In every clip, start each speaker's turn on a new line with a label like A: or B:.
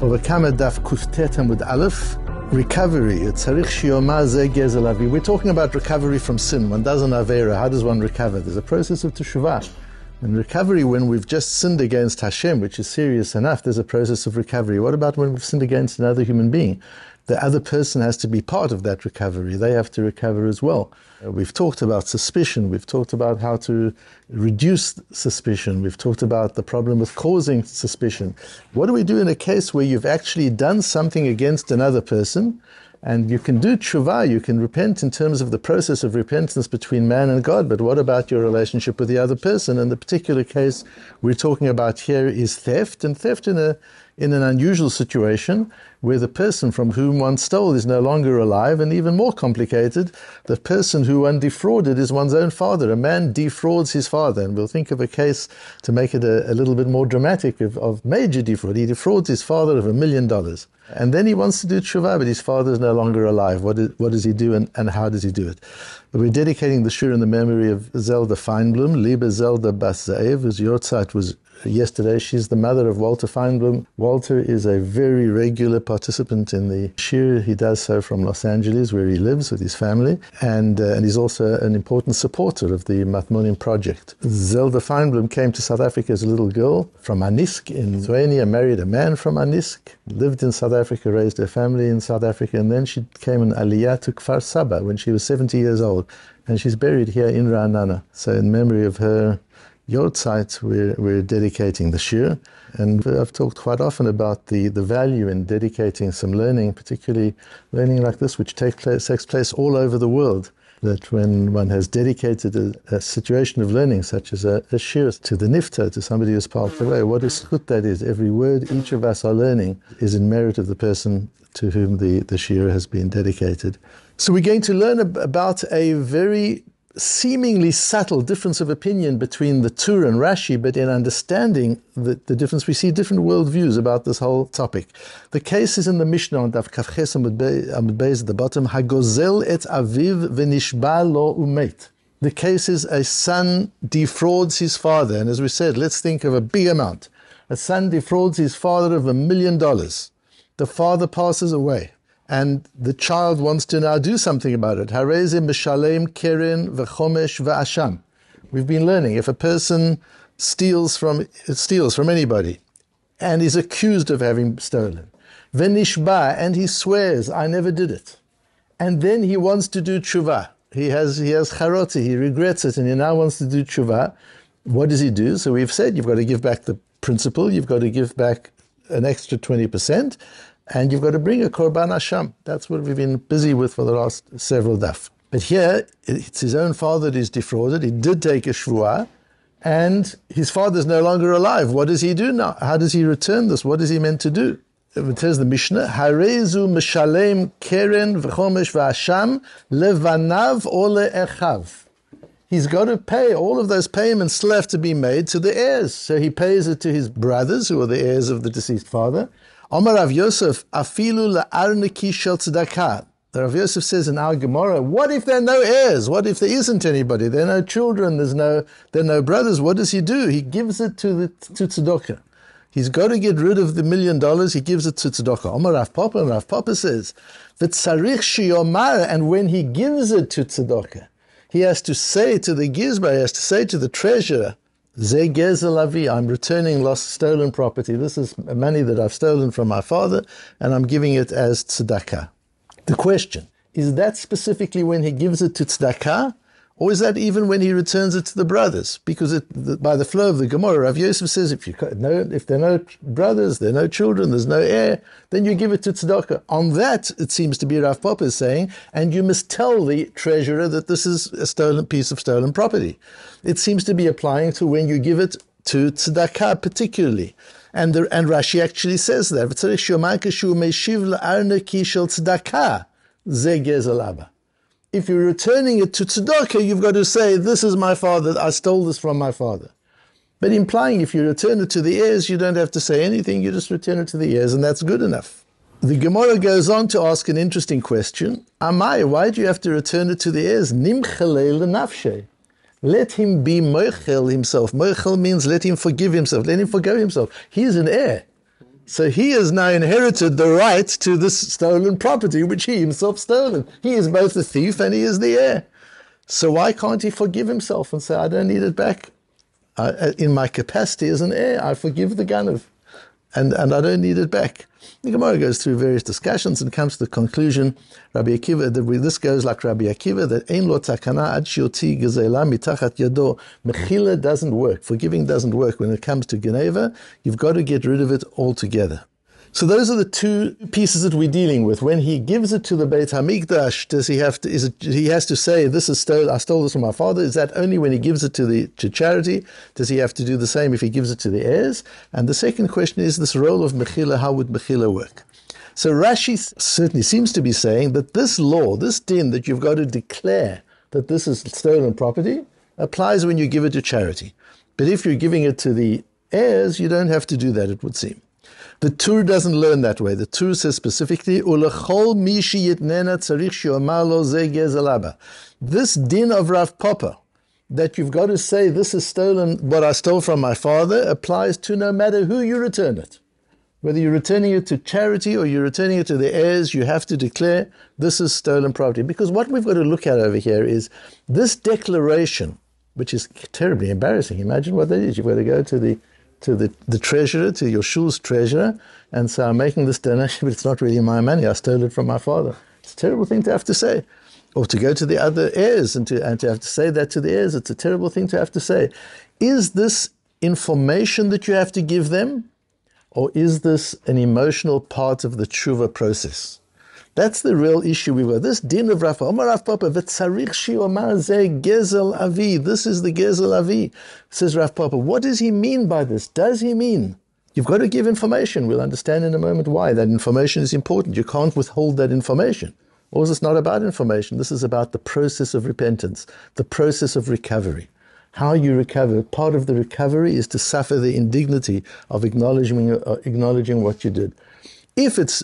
A: Bava Kamma Daf Kuftet Amud Aleph. Recovery. וצריך שיאמר זה גזל אבי. We're talking about recovery from sin. One does an avera. How does one recover? There's a process of teshuvah. And recovery, when we've just sinned against Hashem, which is serious enough, there's a process of recovery. What about when we've sinned against another human being? The other person has to be part of that recovery. They have to recover as well. We've talked about suspicion. We've talked about how to reduce suspicion. We've talked about the problem with causing suspicion. What do we do in a case where you've actually done something against another person? And you can do tshuva, you can repent in terms of the process of repentance between man and God, but what about your relationship with the other person? And the particular case we're talking about here is theft, and theft in an unusual situation where the person from whom one stole is no longer alive, and even more complicated, the person who one defrauded is one's own father. A man defrauds his father, and we'll think of a case to make it a little bit more dramatic of major defraud. He defrauds his father of $1 million. And then he wants to do tshuva, but his father is no longer alive. What does he do, and how does he do it? But we're dedicating the shir in the memory of Zelda Feinblum. Liebe Zelda Bas Zaev, whose yortzeit was yesterday. She's the mother of Walter Feinblum. Walter is a very regular participant in the shir. He does so from Los Angeles, where he lives with his family, and he's also an important supporter of the Matmonim project. Zelda Feinblum came to South Africa as a little girl from Anisk in Lithuania, married a man from Anisk, lived in South Africa, raised her family in South Africa, and then she came an aliyah to Kfar Saba when she was 70 years old, and she's buried here in Ra'anana. So in memory of her yortzeit, we're dedicating the shir, and I've talked quite often about the value in dedicating some learning, particularly learning like this, which takes place all over the world. That when one has dedicated a situation of learning, such as a shir to the nifta, to somebody who's passed away, what a zchut that is. Every word each of us are learning is in merit of the person to whom the shir has been dedicated. So we're going to learn about a very seemingly subtle difference of opinion between the Torah and Rashi, but in understanding the difference, we see different worldviews about this whole topic. The case is in the Mishnah on Daf Kavches Amud Beis at the bottom, Hagozel et aviv v'nishba lo umet. The case is a son defrauds his father, and as we said, let's think of a big amount. A son defrauds his father of $1 million. The father passes away, and the child wants to now do something about it. Hareze mishalem keren v'chomesh v'asham. We've been learning, if a person steals from anybody and is accused of having stolen, v'nishba, and he swears, I never did it, and then he wants to do tshuva. He has charoti, he regrets it, and he now wants to do tshuva. What does he do? So we've said you've got to give back the principal, you've got to give back an extra 20%, and you've got to bring a korban hasham. That's what we've been busy with for the last several daf. But here, it's his own father that is defrauded. He did take a shvuah, and his father's no longer alive. What does he do now? How does he return this? What is he meant to do? It tells the Mishnah, Harezu mishalem keren v'chomesh v'hasham levanav or le'echav. He's got to pay. All of those payments still have to be made to the heirs. So he pays it to his brothers, who are the heirs of the deceased father. Omar Rav Yosef, afilu la'arniki shel tzedakah. The Rav Yosef says in our Gemara, what if there are no heirs? What if there isn't anybody? There are no children, there are no brothers. What does he do? He gives it to tzedakah. He's got to get rid of the $1 million, he gives it to tzedakah. Omar Rav Papa, and Rav Papa says, וצריך שיאמר, and when he gives it to tzedakah, he has to say to the gizbar, he has to say to the treasurer, Ze gezel avi, I'm returning stolen property. This is money that I've stolen from my father, and I'm giving it as tzedakah. The question, is that specifically when he gives it to tzedakah, or is that even when he returns it to the brothers? Because by the flow of the Gemara, Rav Yosef says, if there are no brothers, there are no children, there's no heir, then you give it to tzedakah. On that, it seems to be Rav Papa is saying, and you must tell the treasurer that this is a piece of stolen property. It seems to be applying to when you give it to tzedakah particularly. And Rashi actually says that. וצריך שיאמר כשהוא משיב לארנקי של צדקה, זה גזל אבא. If you're returning it to tzedakah, you've got to say, this is my father, I stole this from my father. But implying if you return it to the heirs, you don't have to say anything, you just return it to the heirs, and that's good enough. The Gemara goes on to ask an interesting question. Amai, why do you have to return it to the heirs? Nimchalei lenafshei. Let him be moichel himself. Moichel means let him forgive himself, let him forgive himself. He's an heir. So he has now inherited the right to this stolen property, which he himself stolen. He is both the thief and he is the heir. So why can't he forgive himself and say, I don't need it back? In my capacity as an heir, I forgive the ganav, and I don't need it back. The Gemara goes through various discussions and comes to the conclusion, Rabbi Akiva, that this goes like Rabbi Akiva, that ein lo takana ad shioti gezela mitachat yado. Mechila doesn't work. Forgiving doesn't work. When it comes to Geneva, you've got to get rid of it altogether. So those are the two pieces that we're dealing with. When he gives it to the Beit HaMikdash, does he have to? He has to say, "This is stolen. I stole this from my father." Is that only when he gives it to charity? Does he have to do the same if he gives it to the heirs? And the second question is this role of Mechila. How would Mechila work? So Rashi certainly seems to be saying that this law, this din that you've got to declare that this is stolen property, applies when you give it to charity. But if you're giving it to the heirs, you don't have to do that, it would seem. The Torah doesn't learn that way. The Torah says specifically, "Ulechol mi sheyitnena tzarich sheomar lo ze gezel aba." This din of Rav Papa, that you've got to say this is stolen, what I stole from my father, applies to no matter who you return it. Whether you're returning it to charity or you're returning it to the heirs, you have to declare this is stolen property. Because what we've got to look at over here is this declaration, which is terribly embarrassing. Imagine what that is. You've got to go to the treasurer, to your shul's treasurer, and say, I'm making this donation, but it's not really my money. I stole it from my father. It's a terrible thing to have to say. Or to go to the other heirs and to have to say that to the heirs. It's a terrible thing to have to say. Is this information that you have to give them? Or is this an emotional part of the tshuva process? That's the real issue we've got. This din of Rav Papa, וצריך שיאמר זה גזל אבי. This is the גזל אבי, says Rav Papa. What does he mean by this? Does he mean you've got to give information? We'll understand in a moment why. That information is important. You can't withhold that information. Or is this not about information? This is about the process of repentance, the process of recovery. How you recover. Part of the recovery is to suffer the indignity of acknowledging what you did. If it's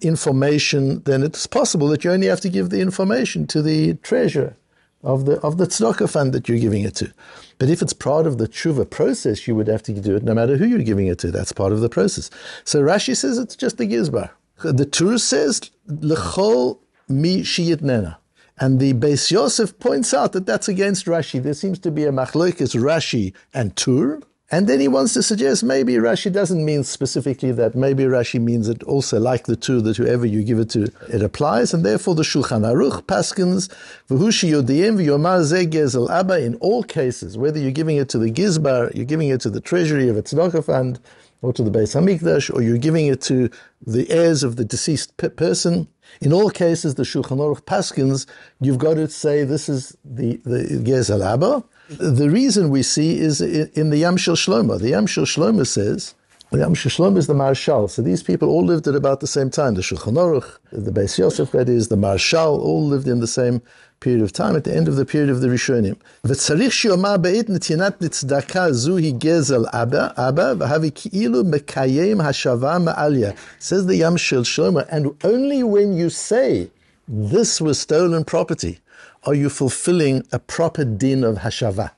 A: information, then it's possible that you only have to give the information to the treasurer of the tzedakah fund that you're giving it to. But if it's part of the tshuva process, you would have to do it no matter who you're giving it to. That's part of the process. So Rashi says it's just the gizbar. The Torah says, l'chol mi sheyitnena. And the Beis Yosef points out that that's against Rashi. There seems to be a machlokes Rashi and Torah. And then he wants to suggest maybe Rashi doesn't mean specifically that. Maybe Rashi means it also, like the two, that whoever you give it to, it applies. And therefore the Shulchan Aruch paskins, v'hu sheyodiyim v'yomar ze gezel abba, in all cases, whether you're giving it to the gizbar, you're giving it to the treasury of a tzedakah fund, or to the Beis HaMikdash, or you're giving it to the heirs of the deceased person. In all cases, the Shulchan Aruch paskins, you've got to say this is the gezel abba. The reason we see is in the Yam Shel Shlomo. The Yam Shel Shlomo says, the Yam Shel Shlomo is the Marshal. So these people all lived at about the same time. The Shulchan Aruch, the Beis Yosef, that is, the Marshal, all lived in the same period of time, at the end of the period of the Rishonim. וצריך שיאמר בעת נתינת צדקה זוהי גזל אבא, והבי כאילו מקיים השבה מעליה. Says the Yam Shel Shlomo, and only when you say this was stolen property, are you fulfilling a proper din of hashava?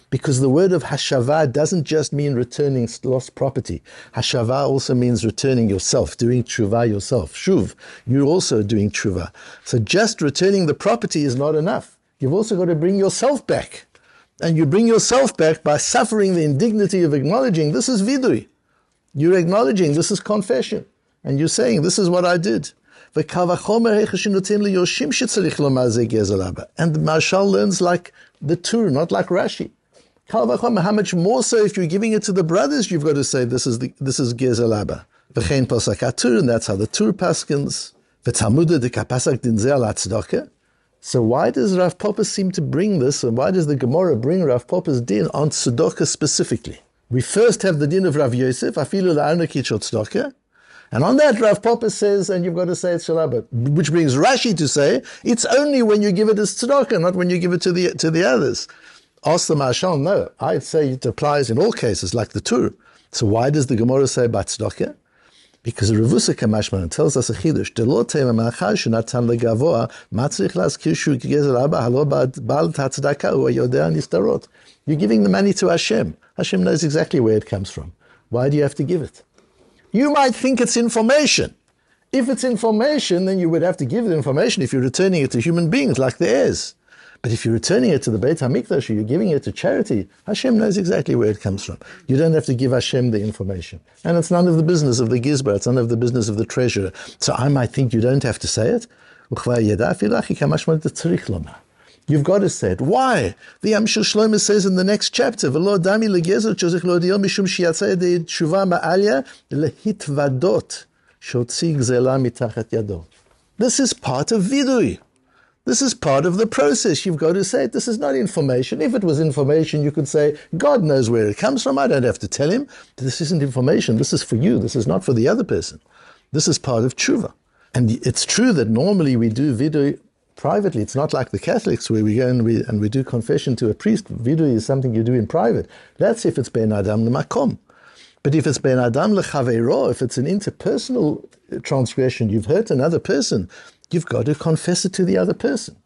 A: Because the word of hashava doesn't just mean returning lost property. Hashava also means returning yourself, doing tshuva yourself. Shuv, you're also doing tshuva. So just returning the property is not enough. You've also got to bring yourself back. And you bring yourself back by suffering the indignity of acknowledging this is vidui. You're acknowledging this is confession. And you're saying this is what I did. And the Marshal learns like the Torah, not like Rashi. How much more so if you're giving it to the brothers, you've got to say this is Gezel Abba. And that's how the Torah paskins. So why does Rav Papa seem to bring this, and why does the Gemara bring Rav Papa's din on tzedakah specifically? We first have the din of Rav Yosef, afilu la'arna kichot tzedakah. And on that, Rav Papa says, and you've got to say it's shalabah, which brings Rashi to say, it's only when you give it as tzedakah, not when you give it to the others. Ask the Marshal, no, I'd say it applies in all cases, like the Torah. So why does the Gemara say about tzedakah? Because the Revusa Kamashman tells us a chidush, Delo tema ma'achar shenatan legavoa, matzrich laskir shu gezel abba halo ba'al tzedakah hu yodea nistarot. You're giving the money to Hashem. Hashem knows exactly where it comes from. Why do you have to give it? You might think it's information. If it's information, then you would have to give the information if you're returning it to human beings like the heirs. But if you're returning it to the Beit HaMikdash or you're giving it to charity, Hashem knows exactly where it comes from. You don't have to give Hashem the information. And it's none of the business of the Gizbar, it's none of the business of the treasurer. So I might think you don't have to say it. You've got to say it. Why? The Amshel Shlomo says in the next chapter, "V'lo dami legezer tzorich l'odio mishum shiyatzeh de tshuva ma'alya lehitvadot shotzi gzela mitachat yado." This is part of vidui. This is part of the process. You've got to say it. This is not information. If it was information, you could say, God knows where it comes from. I don't have to tell him. This isn't information. This is for you. This is not for the other person. This is part of tshuva. And it's true that normally we do vidui privately. It's not like the Catholics where we go and we do confession to a priest. Vidui is something you do in private. That's if it's ben adam l'makom. But if it's ben adam l'chaveiro, if it's an interpersonal transgression, you've hurt another person, you've got to confess it to the other person.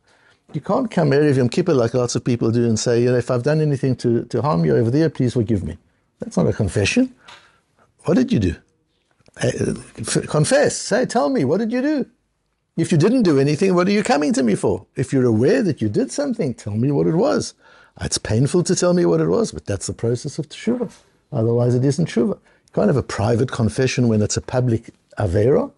A: You can't come Erev Yom Kippur like lots of people do and say, if I've done anything to harm you over there, please forgive me. That's not a confession. What did you do? Confess. Say, tell me, what did you do? If you didn't do anything, what are you coming to me for? If you're aware that you did something, tell me what it was. It's painful to tell me what it was, but that's the process of teshuvah. Otherwise, it isn't teshuvah. You can't have a private confession when it's a public avera.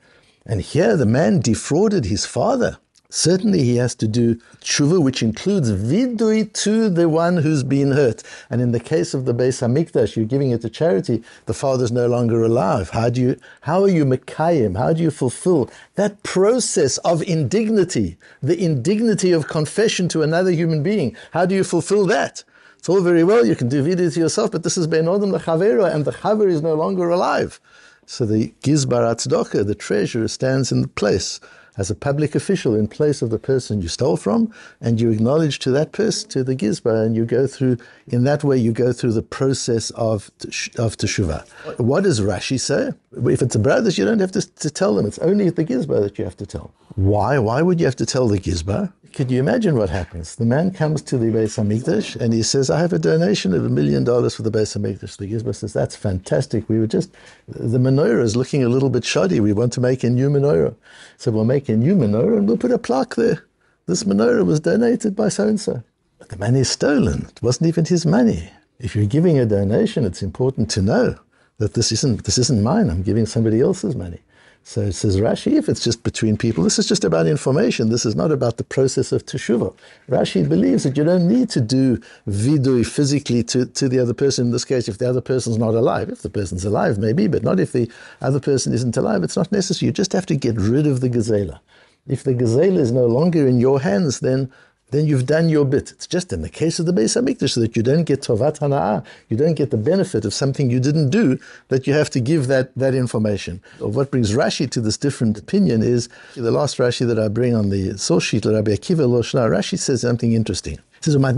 A: And here the man defrauded his father. Certainly he has to do tshuva, which includes vidui to the one who's been hurt. And in the case of the Beis HaMikdash, you're giving it to charity, the father's no longer alive. How are you mekayim? How do you fulfill that process of indignity, the indignity of confession to another human being? How do you fulfill that? It's all very well, you can do vidui to yourself, but this is ben odom lechavero, and the chaver is no longer alive. So the Gizbar Tzedakah, the treasurer, stands in the place as a public official in place of the person you stole from, and you acknowledge to that person, to the Gizbar, and you go through, in that way you go through the process of teshuvah. What does Rashi say? If it's a brothers, you don't have to tell them. It's only the Gizbar that you have to tell. Why? Why would you have to tell the Gizbar? Could you imagine what happens? The man comes to the Beis HaMikdash and he says, I have a donation of $1 million for the Beis HaMikdash. The Gizbar says, that's fantastic. The menorah is looking a little bit shoddy. We want to make a new menorah. So we'll make a new menorah and we'll put a plaque there. This menorah was donated by so-and-so. But the money is stolen. It wasn't even his money. If you're giving a donation, it's important to know that this isn't mine. I'm giving somebody else's money. So it says Rashi, if it's just between people, this is just about information. This is not about the process of teshuvah. Rashi believes that you don't need to do vidui physically to the other person. In this case, if the other person's not alive. If the person's alive, maybe, but not if the other person isn't alive. It's not necessary. You just have to get rid of the gazela. If the gazela is no longer in your hands, then you've done your bit. It's just in the case of the Beis HaMikdash, so that you don't get tovat hana'ah, you don't get the benefit of something you didn't do, that you have to give that information. What brings Rashi to this different opinion is, the last Rashi that I bring on the source sheet, Rabbi Akiva Lo Shna, Rashi says something interesting. He says, etc.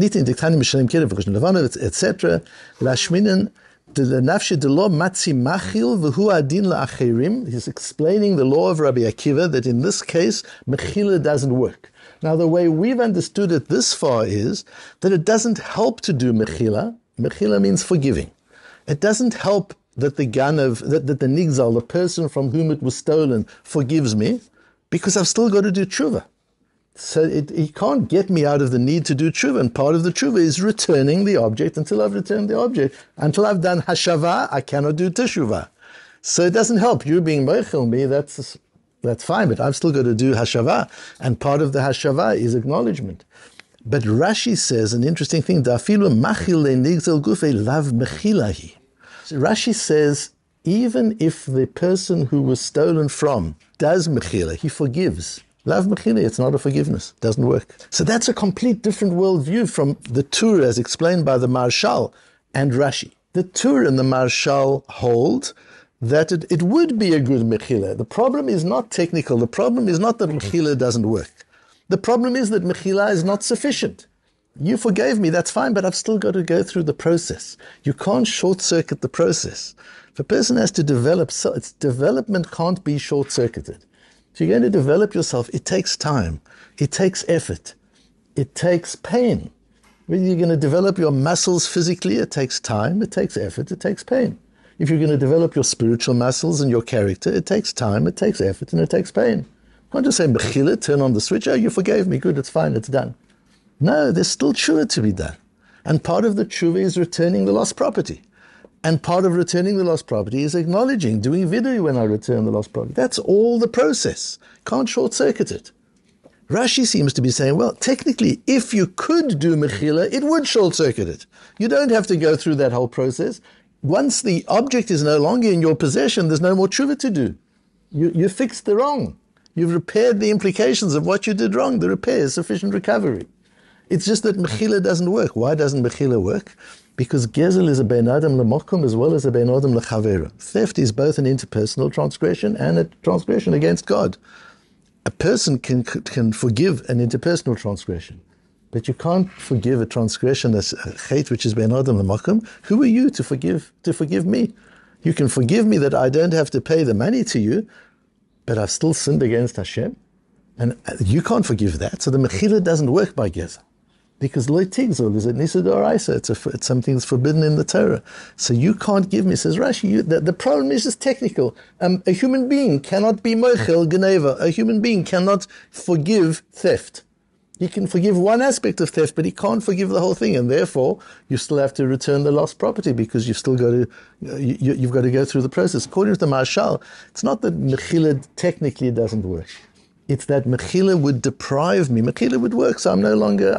A: He's explaining the law of Rabbi Akiva, that in this case, mechila doesn't work. Now, the way we've understood it this far is that it doesn't help to do mechila. Mechila means forgiving. It doesn't help that the nigzal, the person from whom it was stolen, forgives me, because I've still got to do tshuva. So he can't get me out of the need to do tshuva, and part of the tshuva is returning the object. Until I've returned the object, until I've done hashava, I cannot do teshuvah. So it doesn't help. You being meichel me, that's fine, but I've still got to do hashava, and part of the hashava is acknowledgement. But Rashi says an interesting thing, Dafilu machil nigzel gufe lav mechilahi. Rashi says, even if the person who was stolen from does mechila, he forgives. Lav mechila, it's not a forgiveness. It doesn't work. So that's a complete different worldview from the Torah as explained by the Marshal and Rashi. The Torah and the Marshal hold that it would be a good mechila. The problem is not technical. The problem is not that mechila doesn't work. The problem is that mechila is not sufficient. You forgave me, that's fine, but I've still got to go through the process. You can't short-circuit the process. If a person has to develop, so its development can't be short-circuited. If you're going to develop yourself, it takes time. It takes effort. It takes pain. When you're going to develop your muscles physically, it takes time, it takes effort, it takes pain. If you're going to develop your spiritual muscles and your character, it takes time, it takes effort, and it takes pain. You can't just say, mechila, turn on the switch, oh, you forgave me, good, it's fine, it's done. No, there's still tshuva to be done. And part of the tshuva is returning the lost property. And part of returning the lost property is acknowledging, doing vidui when I return the lost property. That's all the process. Can't short-circuit it. Rashi seems to be saying, well, technically, if you could do mechila, it would short-circuit it. You don't have to go through that whole process. Once the object is no longer in your possession, there's no more tshuva to do. You fixed the wrong. You've repaired the implications of what you did wrong. The repair is sufficient recovery. It's just that mechila doesn't work. Why doesn't mechila work? Because gezel is a ben adam lemokum as well as a ben adam lechavera. Theft is both an interpersonal transgression and a transgression against God. A person can forgive an interpersonal transgression, but you can't forgive a transgression that's a chait, which is ben adam lemokum. Who are you to forgive me? You can forgive me that I don't have to pay the money to you, but I've still sinned against Hashem, and you can't forgive that. So the mechila doesn't work by gezel. Because lo tigzol is a nisa d'oraisa. It's something that's forbidden in the Torah. So you can't give me, says Rashi, the problem is just technical. A human being cannot be mochel geneva. A human being cannot forgive theft. He can forgive one aspect of theft, but he can't forgive the whole thing. And therefore, you still have to return the lost property because you've still got to, you've got to go through the process. According to the Marshal, it's not that mechila technically doesn't work. It's that mechila would deprive me. Mechila would work, so I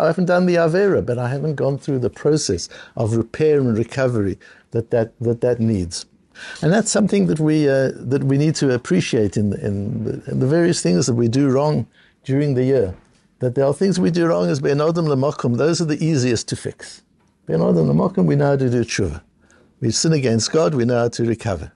A: haven't done the avera, but I haven't gone through the process of repair and recovery that needs. And that's something that we need to appreciate in the various things that we do wrong during the year. That there are things we do wrong as ben adam lemokum. Those are the easiest to fix. Ben adam lemokum, we know how to do tshuva. We sin against God, we know how to recover.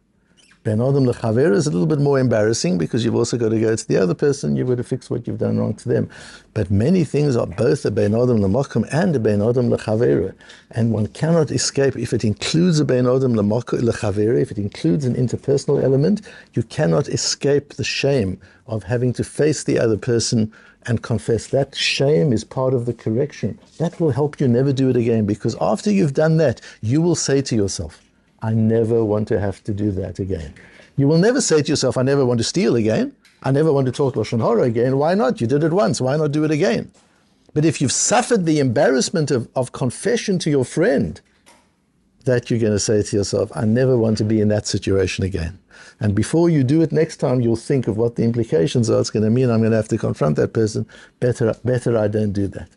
A: Ben Adam L'Chaver is a little bit more embarrassing because you've also got to go to the other person, you've got to fix what you've done wrong to them. But many things are both a Ben Adam L'Mokum and a Ben Adam L'Chaver. And one cannot escape, if it includes a Ben Adam L'Chaver, if it includes an interpersonal element, you cannot escape the shame of having to face the other person and confess. That shame is part of the correction. That will help you never do it again, because after you've done that, you will say to yourself, I never want to have to do that again. You will never say to yourself, I never want to steal again. I never want to talk Lashon Hara again. Why not? You did it once. Why not do it again? But if you've suffered the embarrassment of confession to your friend, that you're going to say to yourself, I never want to be in that situation again. And before you do it next time, you'll think of what the implications are. It's going to mean I'm going to have to confront that person. Better I don't do that.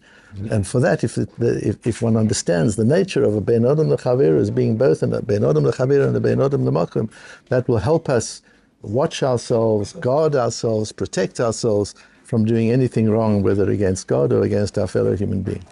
A: And for that, if one understands the nature of a Ben Adam L'Chaver as being both a Ben Adam L'Chaver and a Ben Adam L'Makom, that will help us watch ourselves, guard ourselves, protect ourselves from doing anything wrong, whether against God or against our fellow human being.